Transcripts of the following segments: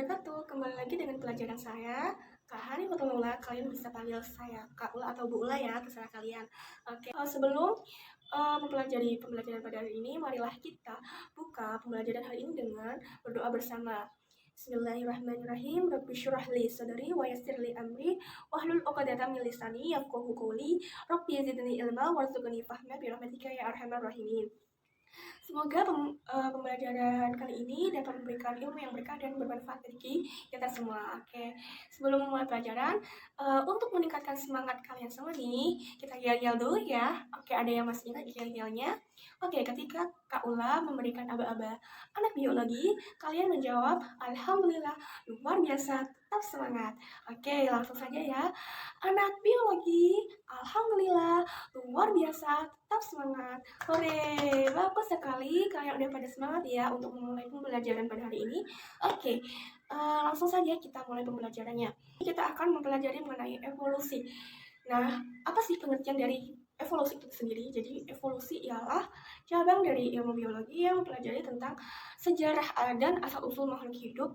wabarakatuh. Kembali lagi dengan pelajaran saya, Kak Hani Fathullah. Kalian bisa panggil saya Kak Ula atau Bu Ula ya, terserah kalian. Oke, sebelum mempelajari pembelajaran pada hari ini, marilah kita buka pembelajaran hari ini dengan berdoa bersama. Bismillahirrahmanirrahim. Rabbi syrah li sadri wa yassir li amri wahlul 'uqdatam min lisani yafqahu qawli. Rabbi zidni ilma warzuqni fahma bi rahmatika ya arhamar rahimin. Semoga pembelajaran kali ini dapat memberikan ilmu yang berkah dan bermanfaat bagi kita semua. Oke, sebelum memulai pelajaran, untuk meningkatkan semangat kalian semua nih, kita yel-yel dulu ya. Oke, ada yang masih ingat yel-yelnya? Oke, ketika Kak Ula memberikan aba-aba anak biologi, kalian menjawab, Alhamdulillah, luar biasa, tetap semangat. Oke, langsung saja ya. Anak biologi, Alhamdulillah, luar biasa, tetap semangat. Hore, bagus sekali kalian udah pada semangat ya untuk memulai pembelajaran pada hari ini. Oke, langsung saja kita mulai pembelajarannya. Kita akan mempelajari mengenai evolusi. Nah, apa sih pengertian dari evolusi itu sendiri? Jadi evolusi ialah cabang dari ilmu biologi yang mempelajari tentang sejarah dan asal-usul makhluk hidup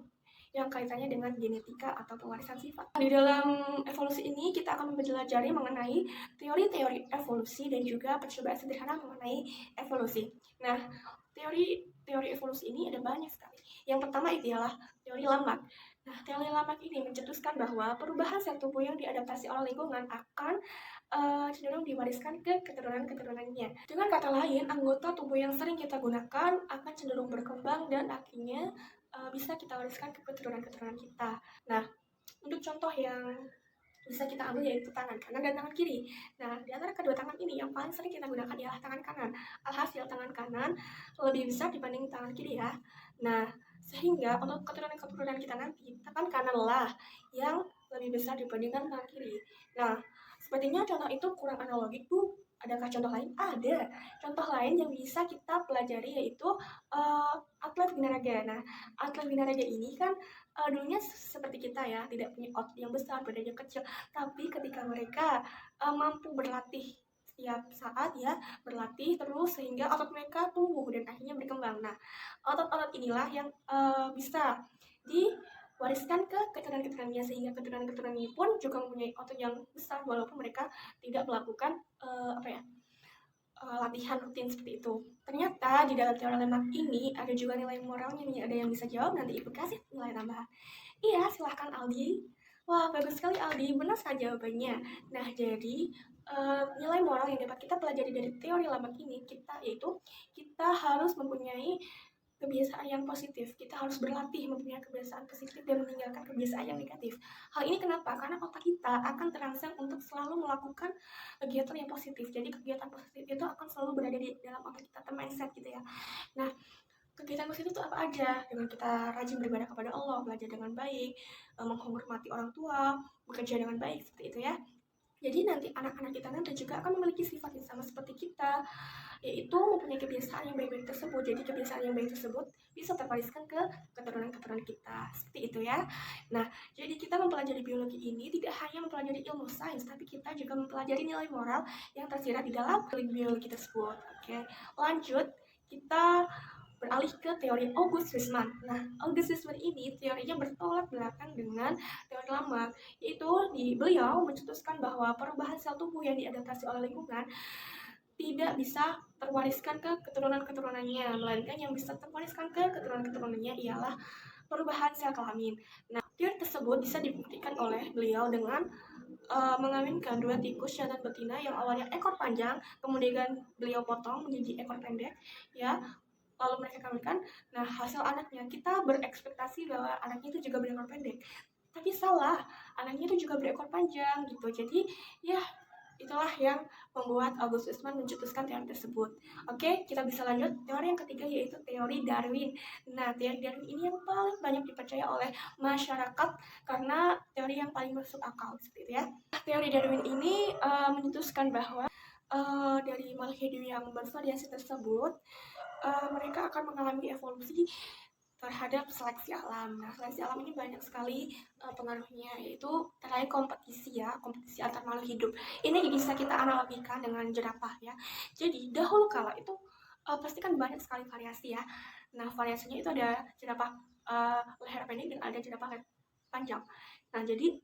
yang kaitannya dengan genetika atau pewarisan sifat. Di dalam evolusi ini kita akan mempelajari mengenai teori-teori evolusi dan juga percobaan sederhana mengenai evolusi. Nah, teori evolusi ini ada banyak sekali. Yang pertama itu adalah teori Lamarck. Nah, teori Lamarck ini mencetuskan bahwa perubahan sel tubuh yang diadaptasi oleh lingkungan akan cenderung diwariskan ke keturunan-keturunannya. Dengan kata lain, anggota tubuh yang sering kita gunakan akan cenderung berkembang dan akhirnya bisa kita wariskan ke keturunan-keturunan kita. Nah, untuk contoh yang bisa kita ambil yaitu tangan kanan dan tangan kiri. Nah, di antara kedua tangan ini yang paling sering kita gunakan ialah tangan kanan. Alhasil tangan kanan lebih besar dibanding tangan kiri ya. Nah, sehingga untuk keturunan-keturunan kita nanti, tangan kanan lah yang lebih besar dibandingkan tangan kiri. Nah, sepertinya contoh itu kurang analogik, Bu. Adakah contoh lain? Ada. Contoh lain yang bisa kita pelajari yaitu atlet binaraga. Nah, atlet binaraga ini kan dulunya seperti kita ya, tidak punya otot yang besar, badannya kecil. Tapi ketika mereka mampu berlatih setiap saat ya, berlatih terus sehingga otot mereka tumbuh dan akhirnya berkembang. Nah, otot-otot inilah yang bisa diwariskan ke keturunan-keturunannya sehingga keturunan-keturunannya pun juga mempunyai otot yang besar walaupun mereka tidak melakukan latihan rutin seperti itu. Ternyata di dalam teori Lamarck ini ada juga nilai moralnya nih. Ada yang bisa jawab, nanti Ibu kasih nilai tambahan. Iya, silahkan Aldi. Wah, bagus sekali Aldi, benar saja jawabannya. Nah, jadi nilai moral yang dapat kita pelajari dari teori Lamarck ini yaitu kita harus mempunyai kebiasaan yang positif. Kita harus berlatih mempunyai kebiasaan positif dan meninggalkan kebiasaan yang negatif. Hal ini kenapa? Karena otak kita akan terangsang untuk selalu melakukan kegiatan yang positif. Jadi kegiatan positif itu akan selalu berada di dalam otak kita, mindset gitu ya. Nah, kegiatan positif itu apa aja? Dengan kita rajin beribadah kepada Allah, belajar dengan baik, menghormati orang tua, bekerja dengan baik, seperti itu ya. Jadi nanti anak-anak kita nanti juga akan memiliki sifat yang sama seperti kita, yaitu mempunyai kebiasaan yang baik-baik tersebut. Jadi kebiasaan yang baik tersebut bisa terwariskan ke keturunan-keturunan kita, seperti itu ya. Nah, jadi kita mempelajari biologi ini tidak hanya mempelajari ilmu sains, tapi kita juga mempelajari nilai moral yang tersirat di dalam biologi tersebut. Oke, lanjut kita beralih ke teori August Weismann. Nah, August Weismann ini teorinya bertolak belakang dengan teori Lamarck, yaitu beliau mencetuskan bahwa perubahan sel tubuh yang diadaptasi oleh lingkungan tidak bisa terwariskan ke keturunan-keturunannya, melainkan yang bisa terwariskan ke keturunan-keturunannya ialah perubahan sel kelamin. Nah, teori tersebut bisa dibuktikan oleh beliau dengan mengawinkan dua tikus jantan betina yang awalnya ekor panjang, kemudian beliau potong menjadi ekor pendek, ya. Lalu mereka kawinkan, nah hasil anaknya kita berekspektasi bahwa anaknya itu juga berekor pendek, tapi salah, anaknya itu juga berekor panjang gitu. Jadi ya itulah yang membuat August Weismann mencetuskan teori tersebut. Oke, kita bisa lanjut teori yang ketiga yaitu teori Darwin. Nah, teori Darwin ini yang paling banyak dipercaya oleh masyarakat karena teori yang paling masuk akal seperti itu ya. Teori Darwin ini mencetuskan bahwa dari makhluk hidup yang bervariasi tersebut mereka akan mengalami evolusi terhadap seleksi alam. Nah, seleksi alam ini banyak sekali pengaruhnya, yaitu terkait kompetisi ya, kompetisi antar makhluk hidup. Ini bisa kita analogikan dengan jerapah ya. Jadi dahulu kala itu pasti kan banyak sekali variasi ya. Nah, variasinya itu ada jerapah leher pendek dan ada jerapah leher panjang. Nah, jadi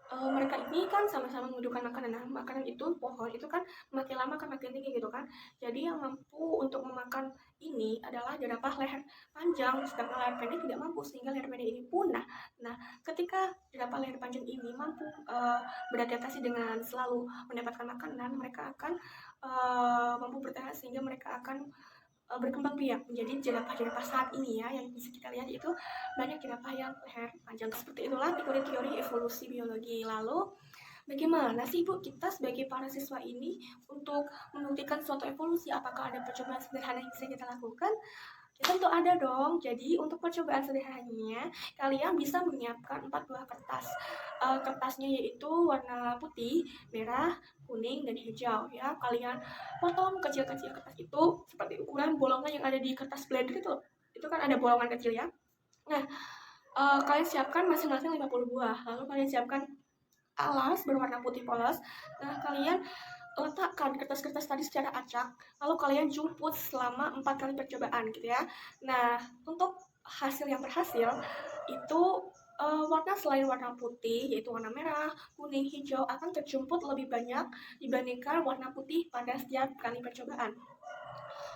mereka ini kan sama-sama membutuhkan makanan. Nah, makanan itu pohon itu kan makin lama kan makin tinggi gitu kan. Jadi yang mampu untuk memakan ini adalah jerapah leher panjang, sedangkan leher pendek tidak mampu sehingga leher pendek ini punah. Nah, ketika jerapah leher panjang ini mampu beradaptasi dengan selalu mendapatkan makanan, mereka akan mampu bertahan sehingga mereka akan berkembang biak menjadi jerapah-jerapah saat ini ya, yang bisa kita lihat itu banyak jerapah yang leher panjang. Seperti itulah teori evolusi biologi. Lalu bagaimana sih Bu kita sebagai para siswa ini untuk membuktikan suatu evolusi? Apakah ada percobaan sederhana yang bisa kita lakukan? Ya, tentu ada dong. Jadi untuk percobaan sederhananya, kalian bisa menyiapkan 4 buah kertas. Kertasnya yaitu warna putih, merah, kuning, dan hijau ya. Kalian potong kecil-kecil kertas itu seperti ukuran bolongan yang ada di kertas blender itu. Itu kan ada bolongan kecil ya. Nah, kalian siapkan masing-masing 50 buah. Lalu kalian siapkan alas berwarna putih polos. Nah, kalian letakkan kertas-kertas tadi secara acak, lalu kalian jemput selama 4 kali percobaan gitu ya. Nah, untuk hasil yang berhasil itu warna selain warna putih yaitu warna merah, kuning, hijau akan terjumput lebih banyak dibandingkan warna putih pada setiap kali percobaan.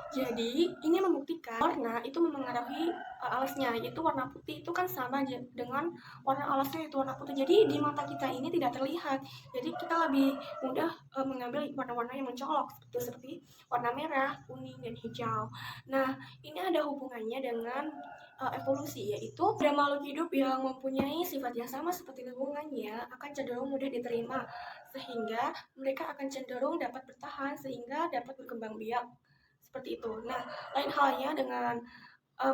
Jadi ini membuktikan warna itu memengaruhi alasnya, yaitu warna putih itu kan sama dengan warna alasnya yaitu warna putih. Jadi di mata kita ini tidak terlihat. Jadi kita lebih mudah mengambil warna-warna yang mencolok seperti warna merah, kuning, dan hijau. Nah, ini ada hubungannya dengan evolusi, yaitu pada makhluk hidup yang mempunyai sifat yang sama seperti lingkungannya akan cenderung mudah diterima, sehingga mereka akan cenderung dapat bertahan sehingga dapat berkembang biak seperti itu. Nah, lain halnya dengan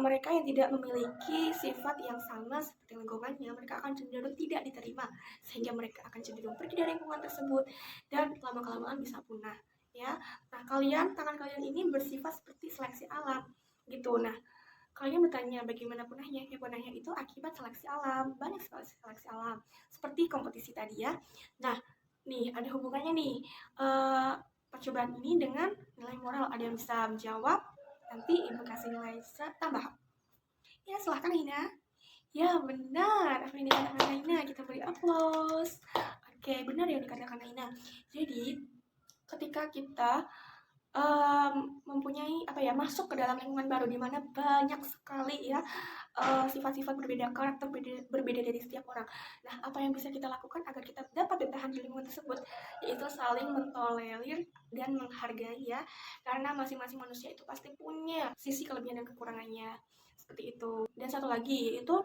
mereka yang tidak memiliki sifat yang sama seperti lingkungannya, mereka akan cenderung tidak diterima sehingga mereka akan cenderung pergi dari lingkungan tersebut dan lama-kelamaan bisa punah ya. Nah, tangan kalian ini bersifat seperti seleksi alam gitu. Nah, kalian bertanya bagaimana punahnya? Ya, punahnya itu akibat seleksi alam. Banyak sekali seleksi alam seperti kompetisi tadi ya. Nah, nih ada hubungannya nih percobaan ini dengan nilai moral. Ada yang bisa menjawab? Nanti ibu kasih nilai tambah. Ya, silahkan Hina. Ya, benar. Apa yang dikatakan Hina? Kita beri aplaus. Oke, benar yang dikatakan Hina. Jadi, ketika kita mempunyai masuk ke dalam lingkungan baru di mana banyak sekali ya sifat-sifat berbeda, karakter berbeda dari setiap orang. Nah, apa yang bisa kita lakukan agar kita dapat bertahan di lingkungan tersebut? Yaitu saling mentolerir dan menghargai ya, karena masing-masing manusia itu pasti punya sisi kelebihan dan kekurangannya seperti itu. Dan satu lagi yaitu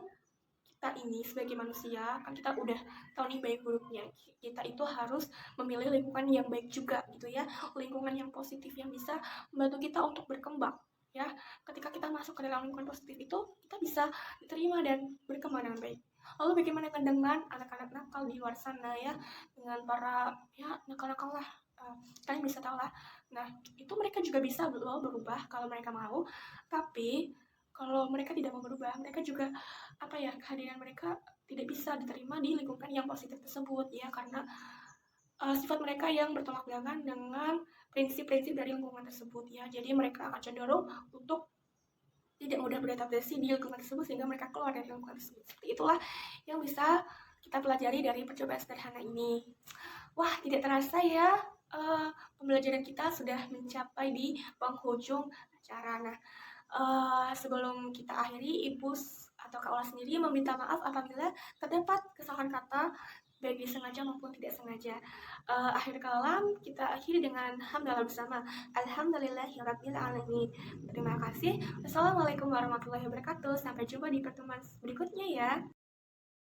kita ini sebagai manusia kan kita udah tahu nih baik buruknya, kita itu harus memilih lingkungan yang baik juga gitu ya, lingkungan yang positif yang bisa membantu kita untuk berkembang ya. Ketika kita masuk ke dalam lingkungan positif itu kita bisa diterima dan berkembang dengan baik. Lalu bagaimana dengan anak-anak nakal di luar sana ya, dengan para ya nakal-nakal lah, kalian bisa tahu lah. Nah, itu mereka juga bisa loh berubah kalau mereka mau, tapi kalau mereka tidak mau berubah, mereka juga kehadiran mereka tidak bisa diterima di lingkungan yang positif tersebut ya, karena sifat mereka yang bertolak belakang dengan prinsip-prinsip dari lingkungan tersebut ya. Jadi mereka akan cenderung untuk tidak mudah beradaptasi di lingkungan tersebut sehingga mereka keluar dari lingkungan tersebut. Seperti itulah yang bisa kita pelajari dari percobaan sederhana ini. Wah, tidak terasa ya pembelajaran kita sudah mencapai di penghujung acara. Nah, sebelum kita akhiri, Ibu atau Kak Ola sendiri meminta maaf apabila terdapat kesalahan kata baik disengaja maupun tidak sengaja. Akhir kalam kita akhiri dengan hamdalah bersama. Alhamdulillahirabbil alamin. Terima kasih. Wassalamualaikum warahmatullahi wabarakatuh. Sampai jumpa di pertemuan berikutnya ya.